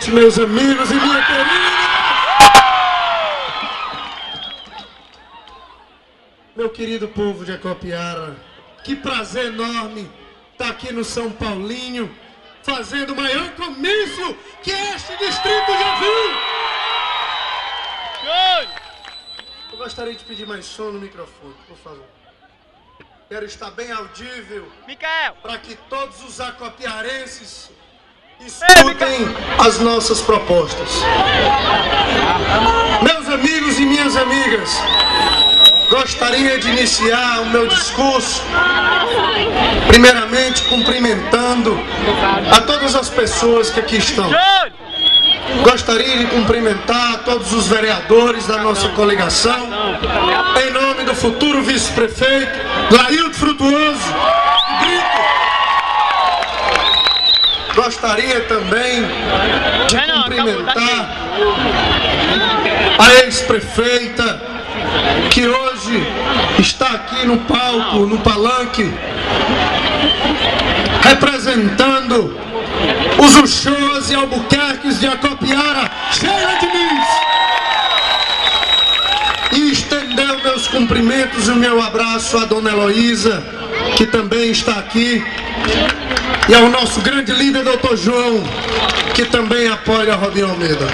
noite, meus amigos e minha querida. Meu querido povo de Acopiara, que prazer enorme estar aqui no São Paulinho, fazendo o maior comício que este distrito já viu. Eu gostaria de pedir mais som no microfone, por favor. Quero estar bem audível, para que todos os acopiarenses escutem as nossas propostas. Meus amigos e minhas amigas, gostaria de iniciar o meu discurso, primeiramente cumprimentando a todas as pessoas que aqui estão. Gostaria de cumprimentar todos os vereadores da nossa coligação, em nome do futuro vice-prefeito, Laildo Frutuoso Brito. Gostaria também de cumprimentar a ex-prefeita, que hoje está aqui no palco, no palanque, representando os Uxôs e Albuquerques de Acopiara, Sheila Diniz. E estender meus cumprimentos e o meu abraço à dona Heloísa, que também está aqui, e ao nosso grande líder, doutor João, que também apoia a Robinho Almeida.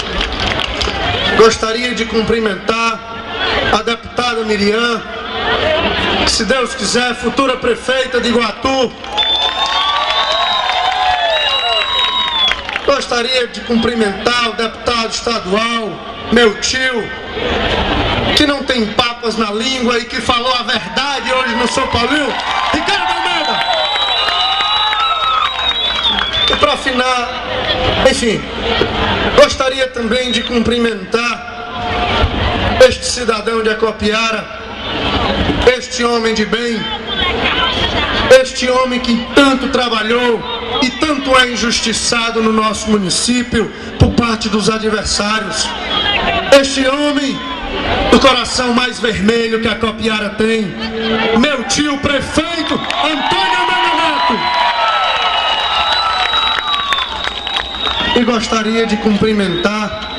Gostaria de cumprimentar a deputada Miriam, que, se Deus quiser, futura prefeita de Iguatu. Gostaria de cumprimentar o deputado estadual, meu tio, que não tem papas na língua e que falou a verdade hoje no São Paulinho, Ricardo Almeida. E para afinar, enfim, gostaria também de cumprimentar este cidadão de Acopiara, este homem de bem, este homem que tanto trabalhou e tanto é injustiçado no nosso município por parte dos adversários. Este homem do coração mais vermelho que a Acopiara tem, meu tio prefeito Antônio Neto. E gostaria de cumprimentar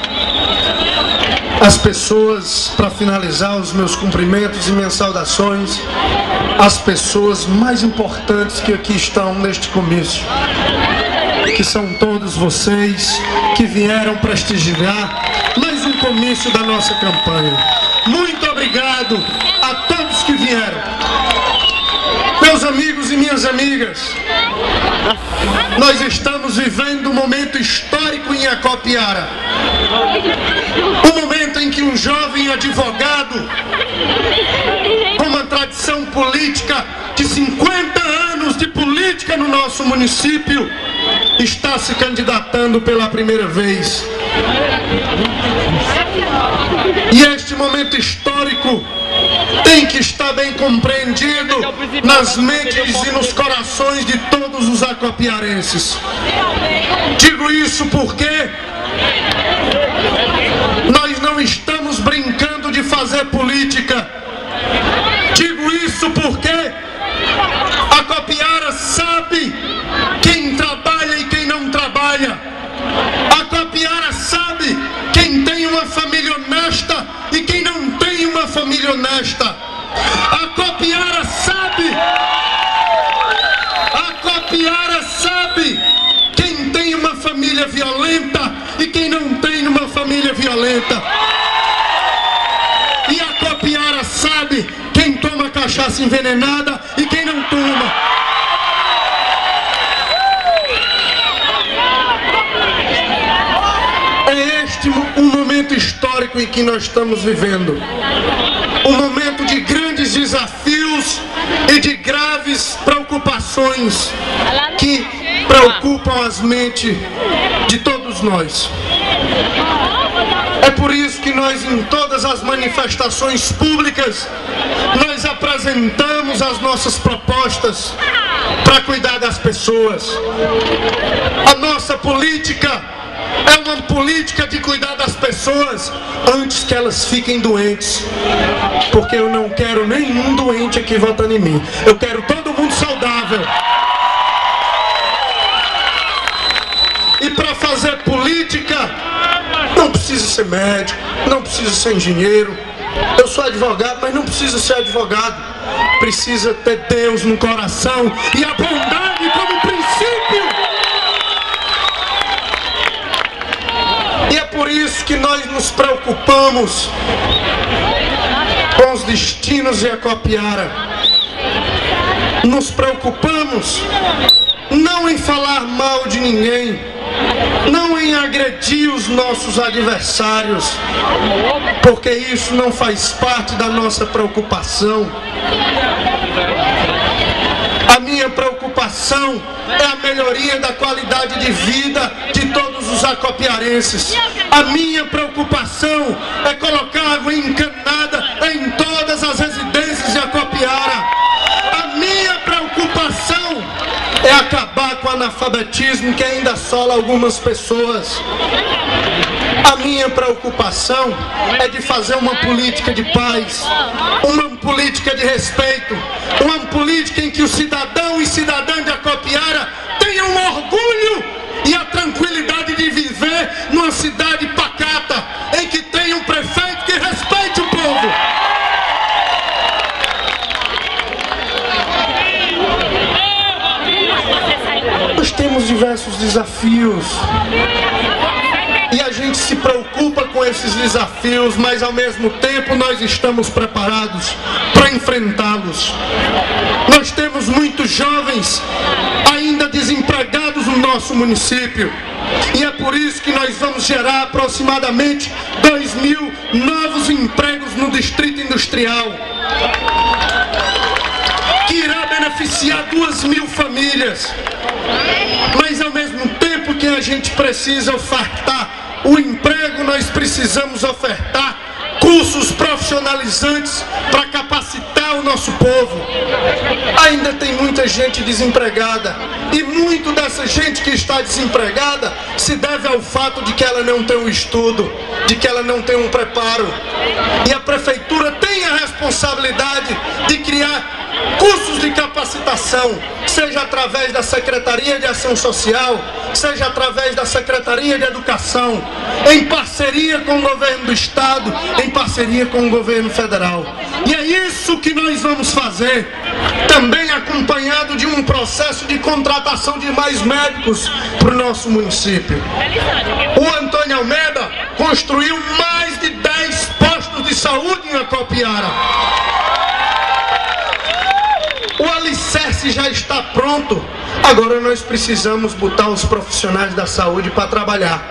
as pessoas, para finalizar os meus cumprimentos e minhas saudações, as pessoas mais importantes que aqui estão neste comício, que são todos vocês que vieram prestigiar mais um comício da nossa campanha. Muito obrigado a todos que vieram. Meus amigos e minhas amigas, nós estamos vivendo um momento histórico em Acopiara. Um momento em que um jovem advogado, com uma tradição política de 50 anos de política no nosso município, está se candidatando pela primeira vez. E este momento histórico tem que estar bem compreendido nas mentes e nos corações de todos os acopiarenses. Digo isso porque nós não estamos brincando de fazer política. Digo isso porque Acopiara sabe quem trabalha e quem não trabalha. Acopiara sabe quem tem uma família honesta e quem não tem uma família honesta. Acopiara sabe. Acopiara sabe quem tem uma família violenta e quem não tem uma família violenta. E Acopiara sabe quem toma cachaça envenenada e quem não toma. É este um momento histórico em que nós estamos vivendo. Um momento de grandes desafios e de graves preocupações que preocupam as mentes de todos nós. É por isso que nós, em todas as manifestações públicas, nós apresentamos as nossas propostas para cuidar das pessoas. A nossa política é uma política de cuidar das pessoas antes que elas fiquem doentes. Porque eu não quero nenhum doente aqui votando em mim. Eu quero todo mundo saudável. E para fazer política, ser médico, não preciso ser engenheiro. Eu sou advogado, mas não preciso ser advogado. Precisa ter Deus no coração e a bondade como princípio. E é por isso que nós nos preocupamos com os destinos de Acopiara. Nos preocupamos não em falar mal de ninguém, não em agredir os nossos adversários, porque isso não faz parte da nossa preocupação. A minha preocupação é a melhoria da qualidade de vida de todos os acopiarenses. A minha preocupação é colocar água encanada em todas as residências de Acopiara. A minha preocupação é acabar com o analfabetismo que ainda assola algumas pessoas. A minha preocupação é de fazer uma política de paz, uma política de respeito, uma política em que o cidadão e cidadã de Acopiara tenham o orgulho e a tranquilidade de viver numa cidade pacata, em que tenha um prefeito que respeite o povo. Nós temos diversos desafios e a gente se preocupa com esses desafios, mas ao mesmo tempo nós estamos preparados para enfrentá-los. Nós temos muitos jovens ainda desempregados no nosso município e é por isso que nós vamos gerar aproximadamente 2.000 novos empregos no Distrito Industrial, que irá beneficiar 2.000 famílias. Mas ao mesmo tempo que a gente precisa ofertar o emprego, nós precisamos ofertar cursos profissionalizantes para capacitar o nosso povo. Ainda tem muita gente desempregada e muito dessa gente que está desempregada se deve ao fato de que ela não tem um estudo, de que ela não tem um preparo. E a prefeitura tem a responsabilidade de criar cursos de capacitação, seja através da Secretaria de Ação Social, seja através da Secretaria de Educação, em parceria com o governo do Estado, em parceria com o governo federal. E é isso que nós vamos fazer, também acompanhado de um processo de contratação de mais médicos para o nosso município. O Antônio Almeida construiu mais de 10 postos de saúde em Acopiara. O alicerce já está pronto. Agora nós precisamos botar os profissionais da saúde para trabalhar.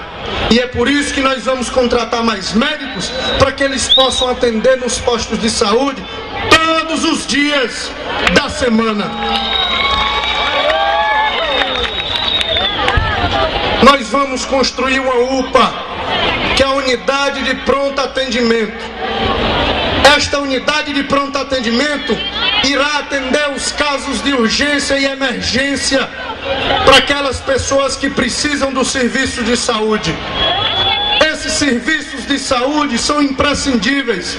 E é por isso que nós vamos contratar mais médicos para que eles possam atender nos postos de saúde todos os dias da semana. Nós vamos construir uma UPA, que é a Unidade de Pronto Atendimento. Esta unidade de pronto atendimento irá atender os casos de urgência e emergência para aquelas pessoas que precisam do serviço de saúde. Esses serviços de saúde são imprescindíveis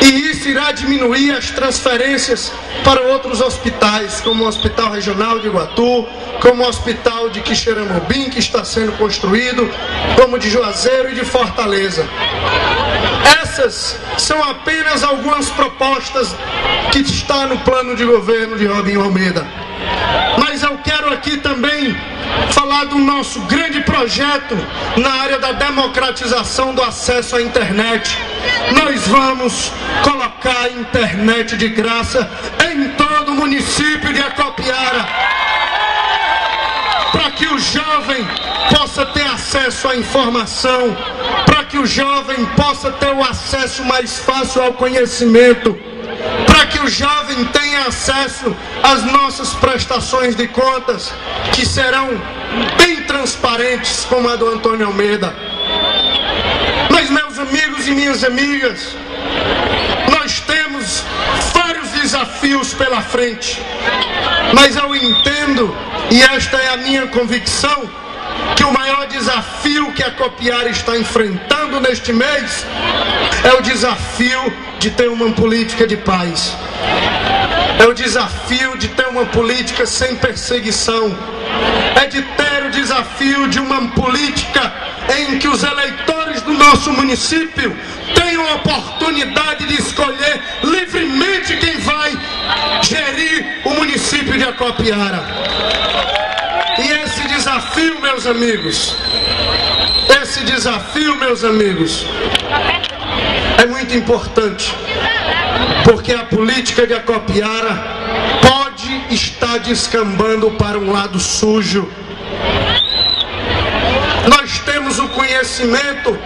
e isso irá diminuir as transferências para outros hospitais, como o Hospital Regional de Iguatu, como o Hospital de Quixeramobim, que está sendo construído, como de Juazeiro e de Fortaleza. Essas são apenas algumas propostas que estão no plano de governo de Robinho Almeida. Mas eu quero aqui também falar do nosso grande projeto na área da democratização do acesso à internet. Nós vamos colocar a internet de graça em todo o município de Acopiara, para que o jovem possa ter acesso à informação, para que o jovem possa ter o acesso mais fácil ao conhecimento, para que o jovem tenha acesso às nossas prestações de contas, que serão bem transparentes como a do Antônio Almeida. Mas, meus amigos e minhas amigas, nós temos vários desafios pela frente, mas eu entendo, e esta é a minha convicção, que o maior desafio que a Acopiara está enfrentando neste mês é o desafio de ter uma política de paz. É o desafio de ter uma política sem perseguição. É de ter o desafio de uma política em que os eleitores do nosso município tenham a oportunidade de escolher livremente quem vai gerir o município de Acopiara. E esse desafio, meus amigos, é muito importante, porque a política de Acopiara pode estar descambando para um lado sujo. Nós temos o conhecimento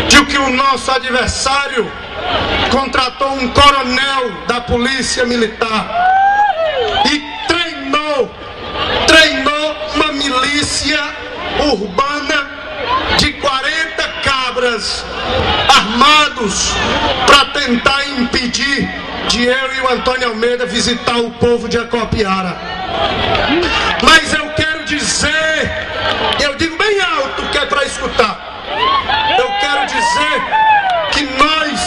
de que o nosso adversário contratou um coronel da polícia militar e treinou uma milícia urbana de 40 cabras armados para tentar impedir de eu e o Antônio Almeida visitar o povo de Acopiara. Mas eu quero dizer, eu digo bem alto que é para escutar, eu quero dizer que nós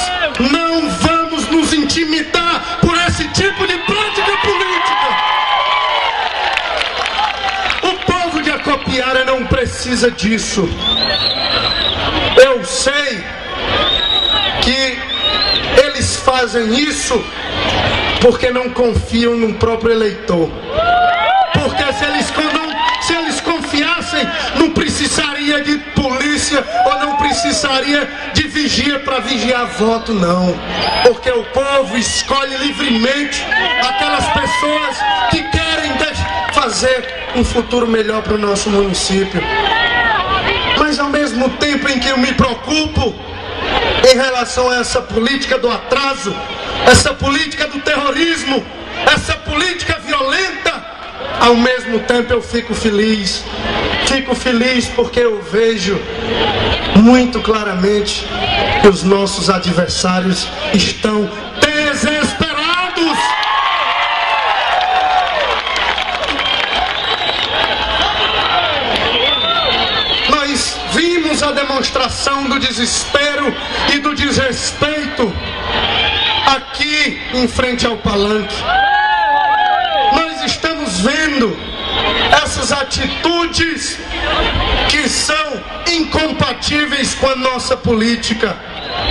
não vamos nos intimidar por esse tipo de prática política. O povo de Acopiara não precisa disso. Eu sei que eles fazem isso porque não confiam no próprio eleitor. Porque se eles confiassem, não precisaria de polícia ou não precisaria de vigia para vigiar voto, não. Porque o povo escolhe livremente aquelas pessoas que querem fazer um futuro melhor para o nosso município. Mas ao mesmo tempo em que eu me preocupo em relação a essa política do atraso, essa política do terrorismo, essa política violenta, ao mesmo tempo eu fico feliz porque eu vejo muito claramente que os nossos adversários estão desesperados. Nós vimos a demonstração do desespero e do desrespeito aqui em frente ao palanque. Nós estamos vendo essas atitudes que são incompatíveis com a nossa política,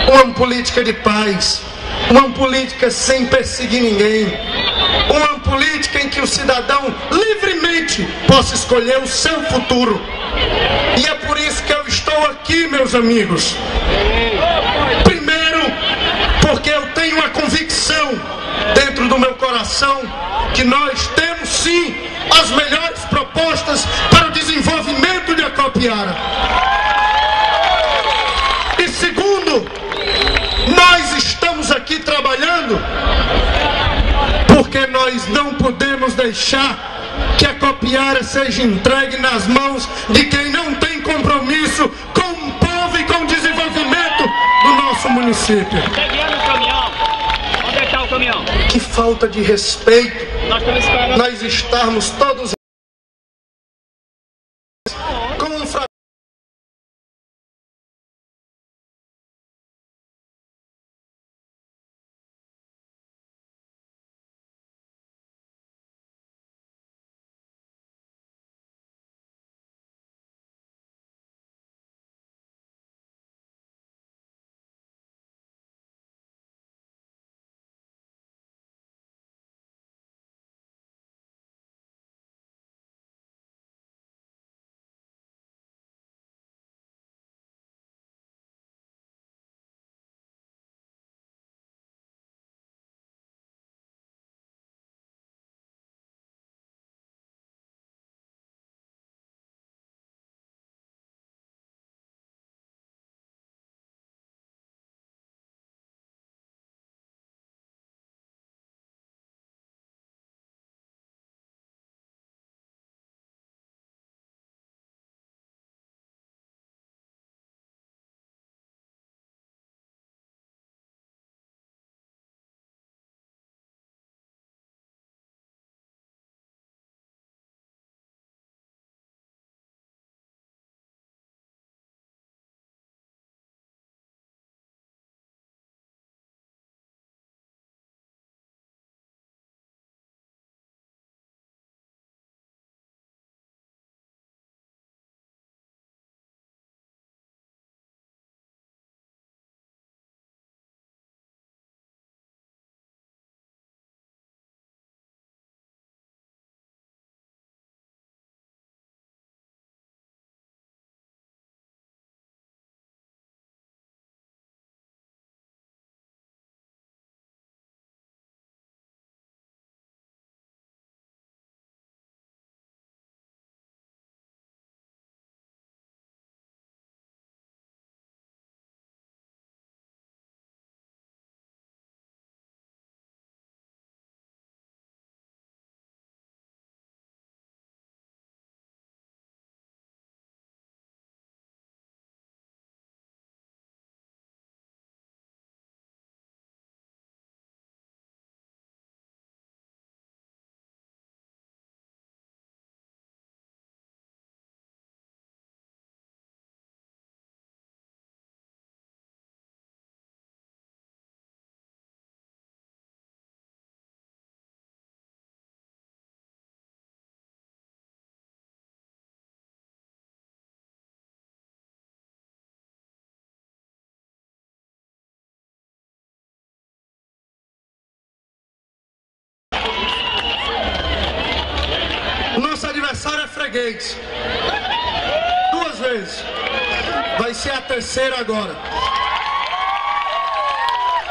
uma política de paz, uma política sem perseguir ninguém, uma política em que o cidadão livremente possa escolher o seu futuro. E é por isso que eu estou aqui, meus amigos. Primeiro, porque eu tenho a convicção dentro do meu coração que nós temos sim as melhores propostas para o desenvolvimento de Acopiara. E segundo, nós estamos aqui trabalhando porque nós não podemos deixar que Acopiara seja entregue nas mãos de quem não tem compromisso com o povo e com o desenvolvimento do nosso município. Que falta de respeito nós estarmos todos adversário é freguês. 2 vezes. Vai ser a terceira agora.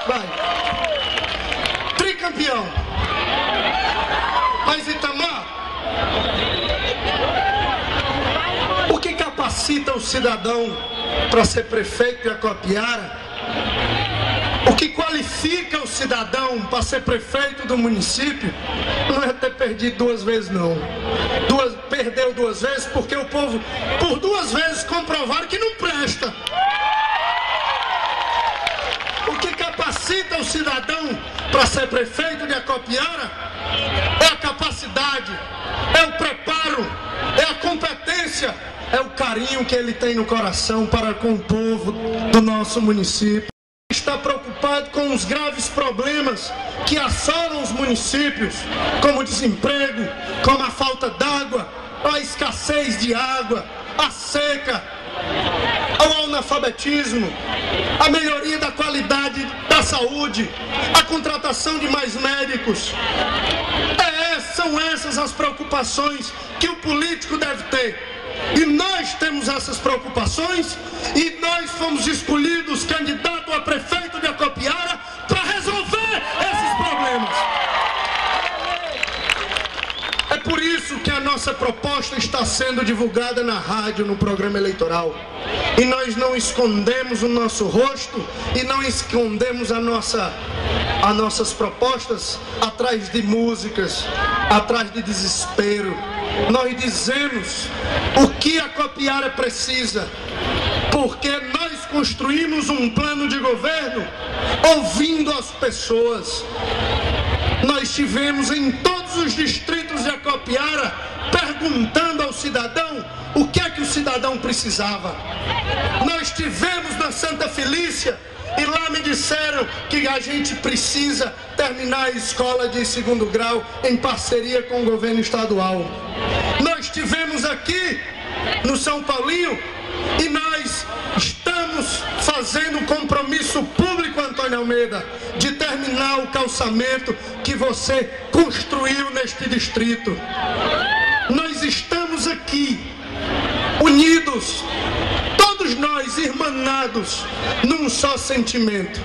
Vai. Tricampeão. Mas Itamar, o que capacita o cidadão para ser prefeito de Acopiara? O que qualifica o cidadão para ser prefeito do município não é ter perdido 2 vezes, não. Perdeu 2 vezes porque o povo, por 2 vezes, comprovaram que não presta. O que capacita o cidadão para ser prefeito de Acopiara é a capacidade, é o preparo, é a competência, é o carinho que ele tem no coração para com o povo do nosso município. Está preocupado com os graves problemas que assolam os municípios, como o desemprego, como a falta d'água, a escassez de água, a seca, o analfabetismo, a melhoria da qualidade da saúde, a contratação de mais médicos. São essas as preocupações que o político deve ter. E nós temos essas preocupações e nós fomos escolhidos candidato a prefeito de Acopiara para resolver esses problemas. É por isso que a nossa proposta está sendo divulgada na rádio, no programa eleitoral. E nós não escondemos o nosso rosto e não escondemos as nossas propostas atrás de músicas, atrás de desespero. Nós dizemos o que a Acopiara precisa, porque nós construímos um plano de governo ouvindo as pessoas. Nós estivemos em todos os distritos de Acopiara perguntando ao cidadão o que é que o cidadão precisava. Nós estivemos na Santa Felícia e lá me disseram que a gente precisa terminar a escola de 2º grau em parceria com o governo estadual. Nós estivemos aqui no São Paulinho e nós estamos fazendo um compromisso público, Antônio Almeida, de terminar o calçamento que você construiu neste distrito. Nós estamos aqui unidos, todos nós irmanados num só sentimento,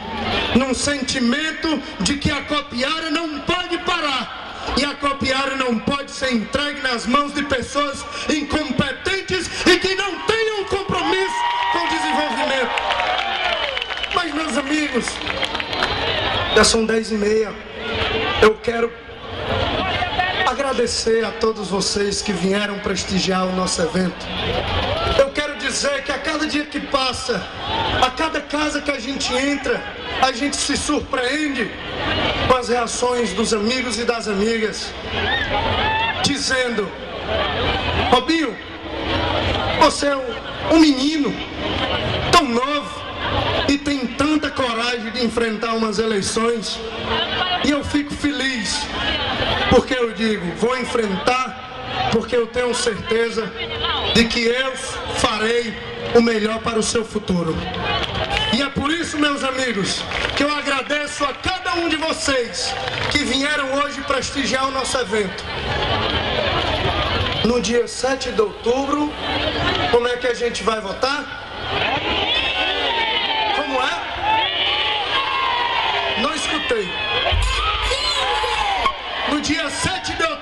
num sentimento de que a Acopiara não pode parar e a Acopiara não pode ser entregue nas mãos de pessoas incompetentes e que não tenham compromisso com o desenvolvimento. Mas, meus amigos, já são 10h30, eu quero agradecer a todos vocês que vieram prestigiar o nosso evento. Eu quero dizer que a cada dia que passa, a cada casa que a gente entra, a gente se surpreende com as reações dos amigos e das amigas, dizendo: Robinho, você é um menino tão novo e tem tanta coragem de enfrentar umas eleições. E eu fico feliz, porque eu digo, vou enfrentar, porque eu tenho certeza de que eu farei o melhor para o seu futuro. E é por isso, meus amigos, que eu agradeço a cada um de vocês que vieram hoje prestigiar o nosso evento. No dia 7 de outubro, como é que a gente vai votar? Como é? Não escutei. No dia 7 de outubro.